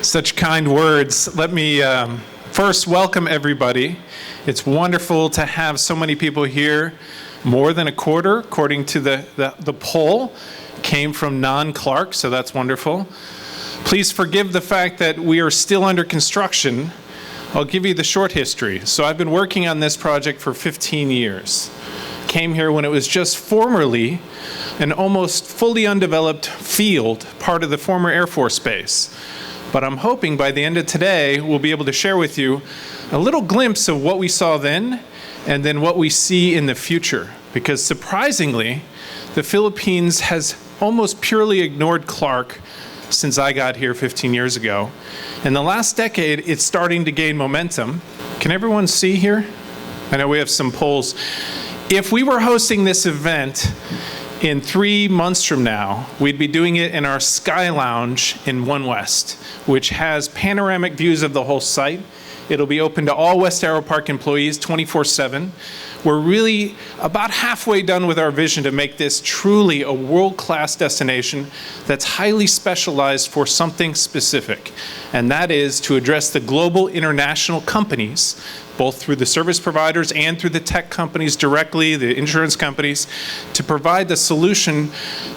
Such kind words. Let me first welcome everybody. It's wonderful to have so many people here. More than a quarter, according to the poll, came from non-Clark, so that's wonderful. Please forgive the fact that we are still under construction. I'll give you the short history. So I've been working on this project for 15 years. Came here when it was just formerly an almost fully undeveloped field, part of the former Air Force Base. But I'm hoping by the end of today, we'll be able to share with you a little glimpse of what we saw then and then what we see in the future. Because surprisingly, the Philippines has almost purely ignored Clark since I got here 15 years ago. In the last decade, it's starting to gain momentum. Can everyone see here? I know we have some polls. If we were hosting this event in 3 months from now, we'd be doing it in our Sky Lounge in One West, which has panoramic views of the whole site. It'll be open to all West Aeropark employees 24/7. We're really about halfway done with our vision to make this truly a world-class destination that's highly specialized for something specific, and that is to address the global international companies, both through the service providers and through the tech companies directly, the insurance companies, to provide the solution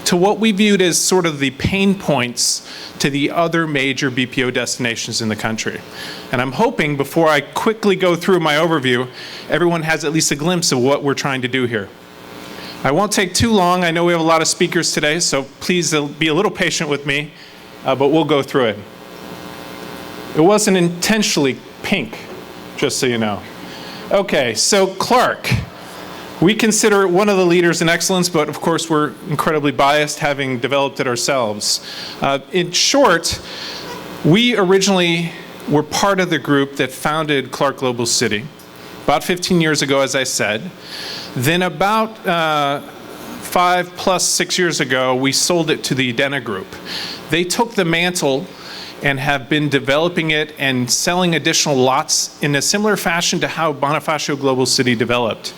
to what we viewed as sort of the pain points to the other major BPO destinations in the country. And I'm hoping, before I quickly go through my overview, everyone has at least a glimpse of what we're trying to do here. I won't take too long. I know we have a lot of speakers today, so please be a little patient with me, but we'll go through it. It wasn't intentionally pink, just so you know. Okay, so Clark. We consider it one of the leaders in excellence, but of course we're incredibly biased, having developed it ourselves. In short, we originally were part of the group that founded Clark Global City about 15 years ago, as I said. Then about 5 plus 6 years ago, we sold it to the Dena Group. They took the mantle and have been developing it and selling additional lots in a similar fashion to how Bonifacio Global City developed.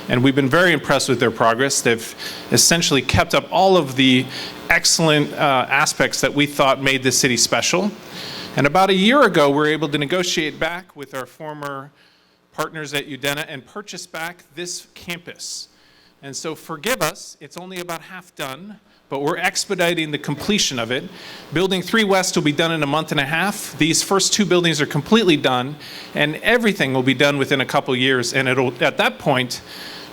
And we've been very impressed with their progress. They've essentially kept up all of the excellent aspects that we thought made the city special. And about a year ago, we were able to negotiate back with our former partners at UDENA and purchase back this campus. And so forgive us, it's only about half done, but we're expediting the completion of it. Building 3 West will be done in a month and a half. These first 2 buildings are completely done, and everything will be done within a couple years, and it'll, at that point,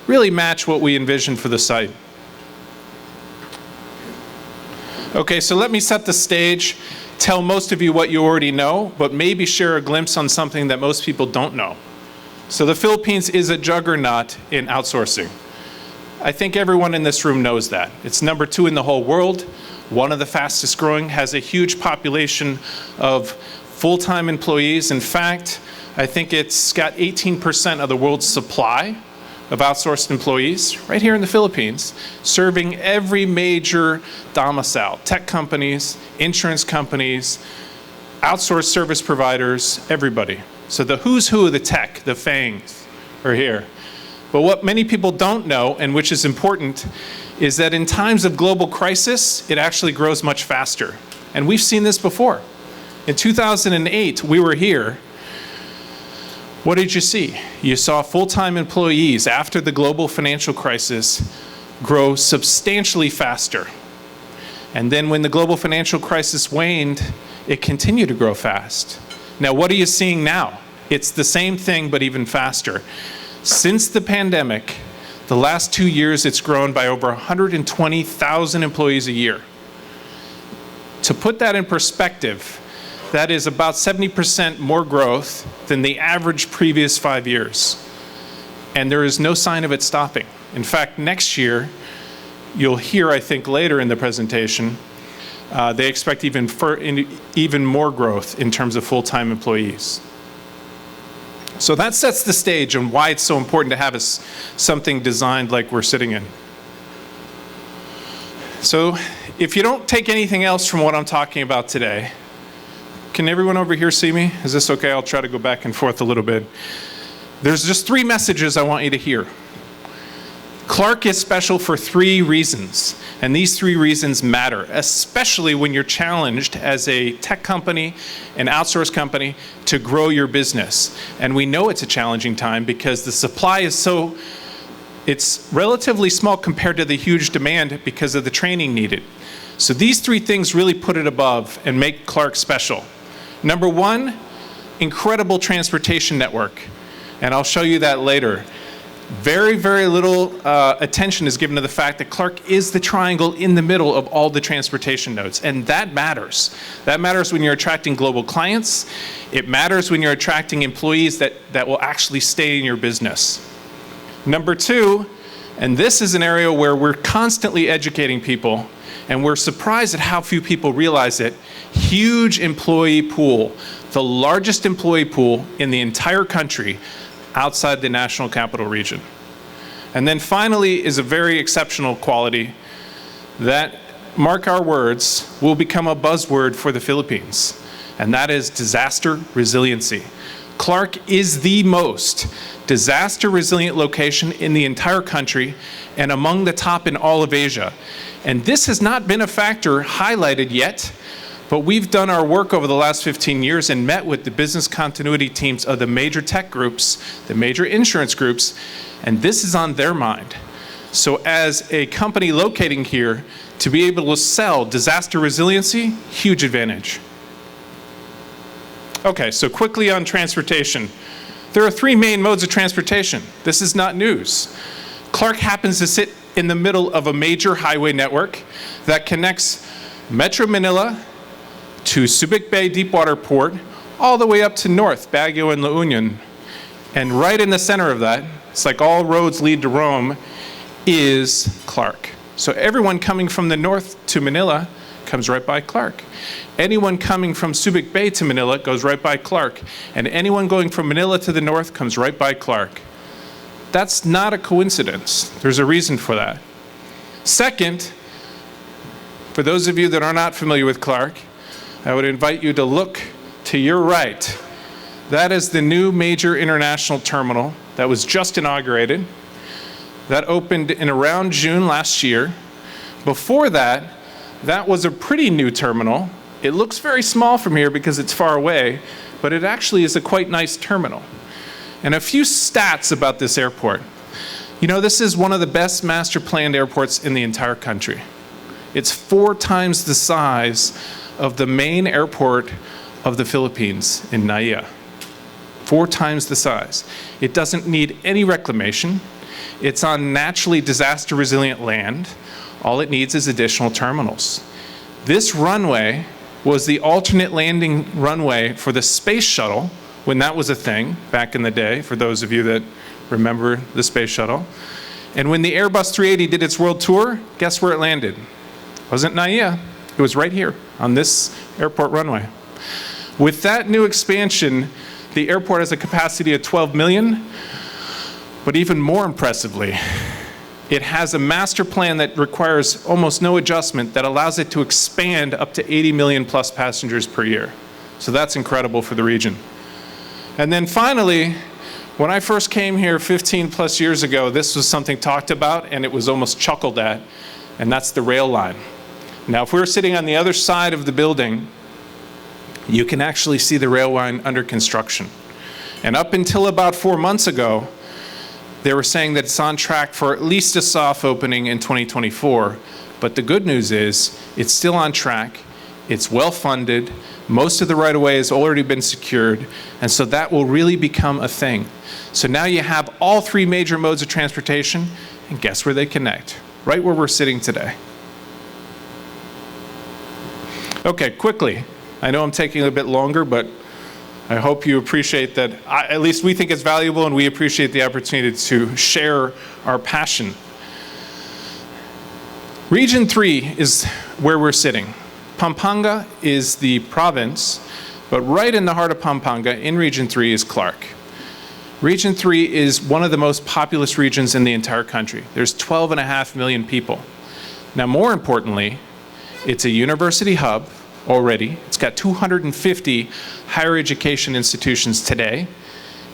really match what we envisioned for the site. Okay, so let me set the stage, tell most of you what you already know, but maybe share a glimpse on something that most people don't know. So the Philippines is a juggernaut in outsourcing. I think everyone in this room knows that. It's number 2 in the whole world, one of the fastest growing, has a huge population of full-time employees. In fact, I think it's got 18% of the world's supply of outsourced employees right here in the Philippines, serving every major domicile, tech companies, insurance companies, outsourced service providers, everybody. So the who's who of the tech, the FANGs, are here. But what many people don't know, and which is important, is that in times of global crisis, it actually grows much faster. And we've seen this before. In 2008, we were here. What did you see? You saw full-time employees after the global financial crisis grow substantially faster. And then when the global financial crisis waned, it continued to grow fast. Now, what are you seeing now? It's the same thing, but even faster. Since the pandemic, the last 2 years, it's grown by over 120,000 employees a year. To put that in perspective, that is about 70% more growth than the average previous 5 years. And there is no sign of it stopping. In fact, next year, you'll hear, I think, later in the presentation, they expect even more growth in terms of full-time employees. So that sets the stage on why it's so important to have something designed like we're sitting in. So if you don't take anything else from what I'm talking about today, can everyone over here see me? Is this okay? I'll try to go back and forth a little bit. There's just 3 messages I want you to hear. Clark is special for 3 reasons, and these 3 reasons matter, especially when you're challenged as a tech company, an outsourced company, to grow your business. And we know it's a challenging time because the supply is it's relatively small compared to the huge demand because of the training needed. So these 3 things really put it above and make Clark special. Number 1, incredible transportation network, and I'll show you that later. Very, very little attention is given to the fact that Clark is the triangle in the middle of all the transportation nodes, and that matters. That matters when you're attracting global clients. It matters when you're attracting employees that will actually stay in your business. Number 2, and this is an area where we're constantly educating people, and we're surprised at how few people realize it, huge employee pool, the largest employee pool in the entire country, outside the National Capital Region. And then finally is a very exceptional quality that, mark our words, will become a buzzword for the Philippines, and that is disaster resiliency. Clark is the most disaster resilient location in the entire country and among the top in all of Asia. And this has not been a factor highlighted yet, but we've done our work over the last 15 years and met with the business continuity teams of the major tech groups, the major insurance groups, and this is on their mind. So as a company locating here, to be able to sell disaster resiliency, huge advantage. Okay, so quickly on transportation. There are 3 main modes of transportation. This is not news. Clark happens to sit in the middle of a major highway network that connects Metro Manila to Subic Bay Deepwater Port, all the way up to north, Baguio and La Union. And right in the center of that, it's like all roads lead to Rome, is Clark. So everyone coming from the north to Manila comes right by Clark. Anyone coming from Subic Bay to Manila goes right by Clark. And anyone going from Manila to the north comes right by Clark. That's not a coincidence. There's a reason for that. Second, for those of you that are not familiar with Clark, I would invite you to look to your right. That is the new major international terminal that was just inaugurated. That opened in around June last year. Before that, that was a pretty new terminal. It looks very small from here because it's far away, but it actually is a quite nice terminal. And a few stats about this airport. You know, this is one of the best master planned airports in the entire country. It's 4 times the size of the main airport of the Philippines in Naiya. 4 times the size. It doesn't need any reclamation. It's on naturally disaster resilient land. All it needs is additional terminals. This runway was the alternate landing runway for the space shuttle when that was a thing back in the day, for those of you that remember the space shuttle. And when the Airbus 380 did its world tour, guess where it landed? It wasn't Naiya. It was right here on this airport runway. With that new expansion, the airport has a capacity of 12 million, but even more impressively, it has a master plan that requires almost no adjustment that allows it to expand up to 80 million plus passengers per year. So that's incredible for the region. And then finally, when I first came here 15 plus years ago, this was something talked about and it was almost chuckled at, and that's the rail line. Now, if we were sitting on the other side of the building, you can actually see the rail line under construction. And up until about 4 months ago, they were saying that it's on track for at least a soft opening in 2024. But the good news is it's still on track. It's well funded. Most of the right-of-way has already been secured. And so that will really become a thing. So now you have all 3 major modes of transportation, and guess where they connect? Right where we're sitting today. Okay, quickly. I know I'm taking a bit longer, but I hope you appreciate that. At least we think it's valuable, and we appreciate the opportunity to share our passion. Region 3 is where we're sitting. Pampanga is the province, but right in the heart of Pampanga, in Region 3, is Clark. Region 3 is one of the most populous regions in the entire country. There's 12.5 million people. Now, more importantly, it's a university hub already. It's got 250 higher education institutions today.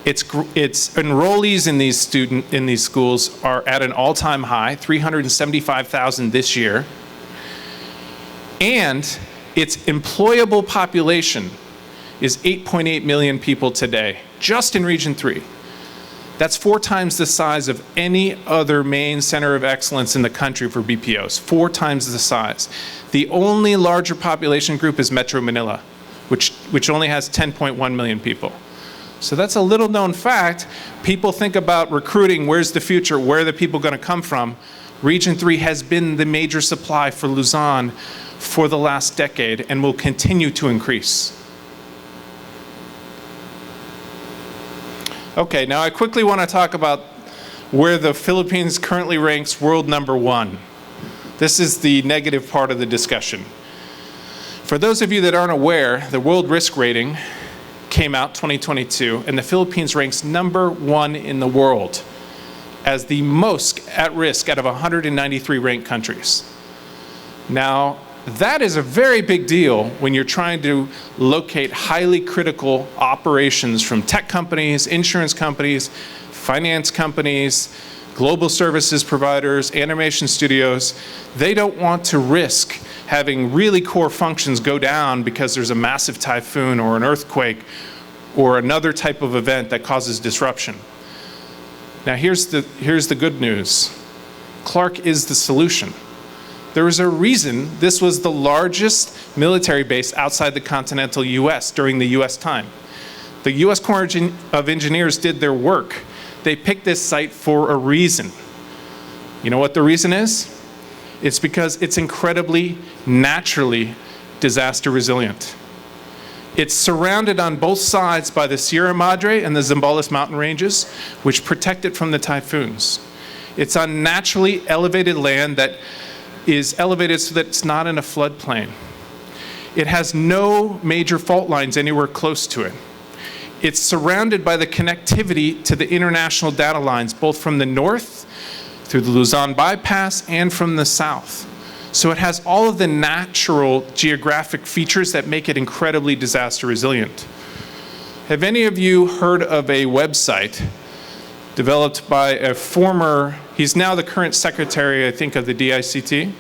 Its enrollees in these schools are at an all-time high, 375,000 this year. And its employable population is 8.8 million people today, just in Region 3. That's 4 times the size of any other main center of excellence in the country for BPOs, 4 times the size. The only larger population group is Metro Manila, which only has 10.1 million people. So that's a little known fact. People think about recruiting, where's the future, where are the people going to come from? Region 3 has been the major supply for Luzon for the last decade and will continue to increase. Okay, now I quickly want to talk about where the Philippines currently ranks world #1. This is the negative part of the discussion. For those of you that aren't aware, the World Risk Rating came out 2022, and the Philippines ranks #1 in the world as the most at risk out of 193 ranked countries. Now, that is a very big deal when you're trying to locate highly critical operations from tech companies, insurance companies, finance companies, global services providers, animation studios. They don't want to risk having really core functions go down because there's a massive typhoon or an earthquake or another type of event that causes disruption. Now here's the good news. Clark is the solution. There is a reason this was the largest military base outside the continental US during the US time. The US Corps of Engineers did their work. They picked this site for a reason. You know what the reason is? It's because it's incredibly naturally disaster resilient. It's surrounded on both sides by the Sierra Madre and the Zambales mountain ranges, which protect it from the typhoons. It's on naturally elevated land that is elevated so that it's not in a floodplain. It has no major fault lines anywhere close to it. It's surrounded by the connectivity to the international data lines, both from the north through the Luzon bypass and from the south. So it has all of the natural geographic features that make it incredibly disaster resilient. Have any of you heard of a website developed by a former, he's now the current secretary, I think, of the DICT,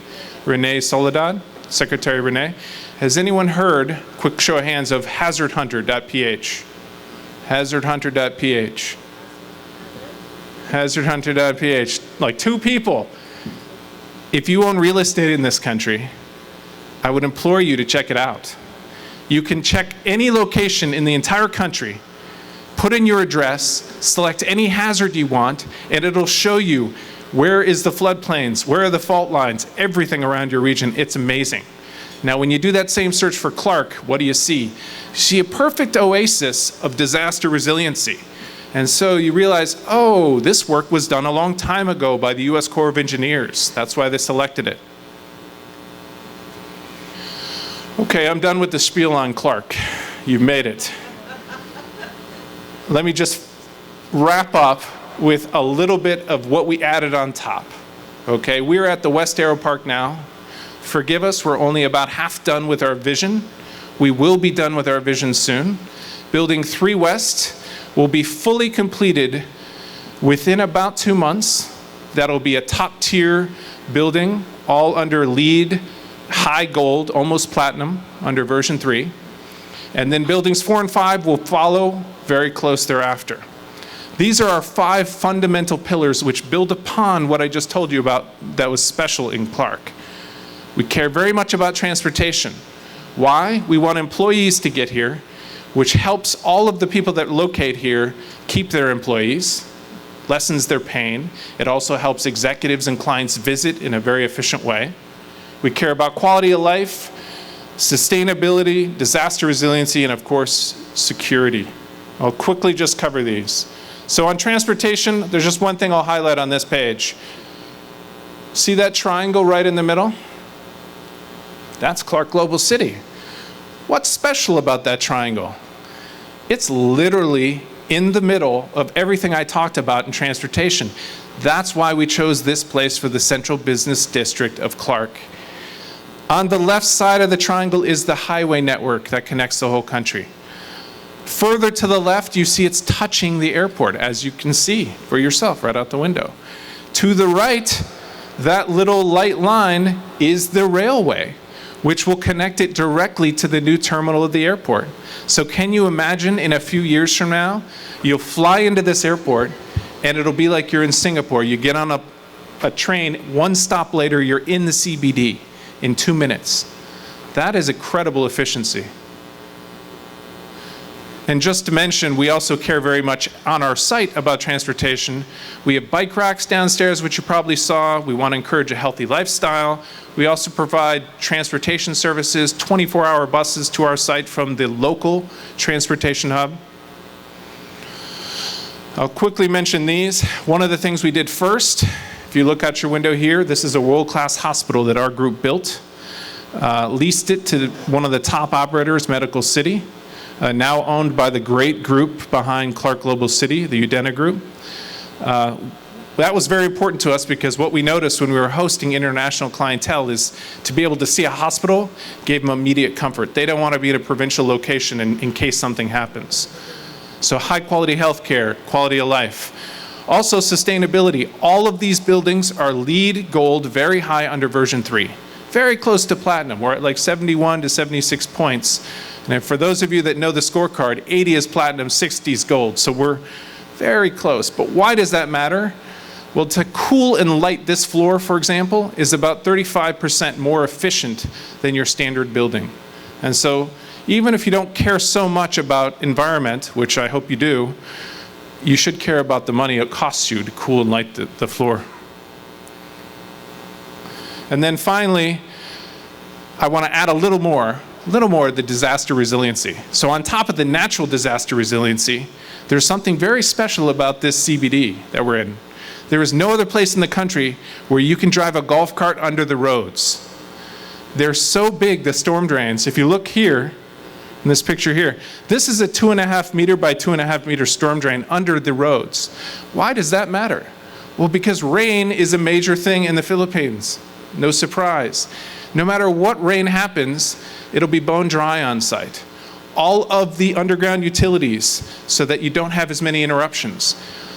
Rene Soledad, Secretary Rene. Has anyone heard, quick show of hands, of hazardhunter.ph? Hazardhunter.ph. Hazardhunter.ph. Like 2 people. If you own real estate in this country, I would implore you to check it out. You can check any location in the entire country, put in your address, select any hazard you want, and it'll show you where is the floodplains, where are the fault lines, everything around your region. It's amazing. Now, when you do that same search for Clark, what do you see? You see a perfect oasis of disaster resiliency. And so you realize, oh, this work was done a long time ago by the US Corps of Engineers. That's why they selected it. Okay, I'm done with the spiel on Clark. You've made it. Let me just wrap up with a little bit of what we added on top. Okay, we're at the West Aeropark now. Forgive us, we're only about half done with our vision. We will be done with our vision soon. Building 3 West will be fully completed within about 2 months. That'll be a top-tier building, all under LEED, high gold, almost platinum, under version 3. And then buildings 4 and 5 will follow very close thereafter. These are our 5 fundamental pillars which build upon what I just told you about that was special in Clark. We care very much about transportation. Why? We want employees to get here, which helps all of the people that locate here keep their employees, lessens their pain. It also helps executives and clients visit in a very efficient way. We care about quality of life, sustainability, disaster resiliency, and of course, security. I'll quickly just cover these. So on transportation, there's just one thing I'll highlight on this page. See that triangle right in the middle? That's Clark Global City. What's special about that triangle? It's literally in the middle of everything I talked about in transportation. That's why we chose this place for the Central Business District of Clark. On the left side of the triangle is the highway network that connects the whole country. Further to the left, you see it's touching the airport, as you can see for yourself right out the window. To the right, that little light line is the railway, which will connect it directly to the new terminal of the airport. So can you imagine in a few years from now, you'll fly into this airport and it'll be like you're in Singapore. You get on a train, one stop later, you're in the CBD in 2 minutes. That is a credible efficiency. And just to mention, we also care very much on our site about transportation. We have bike racks downstairs, which you probably saw. We want to encourage a healthy lifestyle. We also provide transportation services, 24-hour buses to our site from the local transportation hub. I'll quickly mention these. One of the things we did first, if you look out your window here, this is a world-class hospital that our group built. Leased it to one of the top operators, Medical City. Now owned by the great group behind Clark Global City, the Udena Group. That was very important to us because what we noticed when we were hosting international clientele is to be able to see a hospital gave them immediate comfort. They don't want to be at a provincial location in case something happens. So high quality healthcare, quality of life. Also sustainability. All of these buildings are LEED Gold, very high under version 3. Very close to platinum. We're at like 71 to 76 points. And for those of you that know the scorecard, 80 is platinum, 60 is gold. So we're very close. But why does that matter? Well, to cool and light this floor, for example, is about 35% more efficient than your standard building. And so even if you don't care so much about environment, which I hope you do, you should care about the money it costs you to cool and light the floor. And then finally, I want to add a little more the disaster resiliency. So on top of the natural disaster resiliency, there's something very special about this CBD that we're in. There is no other place in the country where you can drive a golf cart under the roads. They're so big, the storm drains. If you look here, in this picture here, this is a 2.5 meter by 2.5 meter storm drain under the roads. Why does that matter? Well, because rain is a major thing in the Philippines. No surprise. No matter what rain happens, it'll be bone dry on site. All of the underground utilities so that you don't have as many interruptions.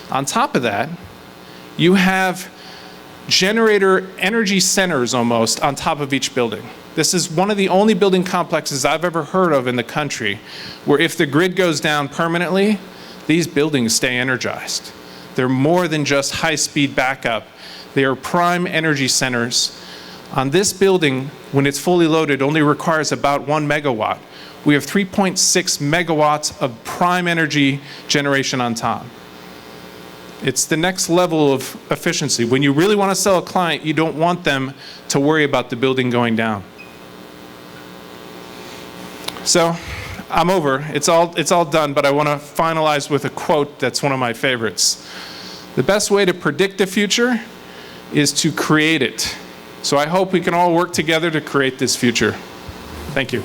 On top of that, you have generator energy centers almost on top of each building. This is one of the only building complexes I've ever heard of in the country where if the grid goes down permanently, these buildings stay energized. They're more than just high-speed backup. They are prime energy centers. On this building, when it's fully loaded, only requires about 1 megawatt. We have 3.6 megawatts of prime energy generation on top. It's the next level of efficiency. When you really want to sell a client, you don't want them to worry about the building going down. So I'm over. It's all done, but I want to finalize with a quote that's one of my favorites. The best way to predict the future is to create it. So I hope we can all work together to create this future. Thank you.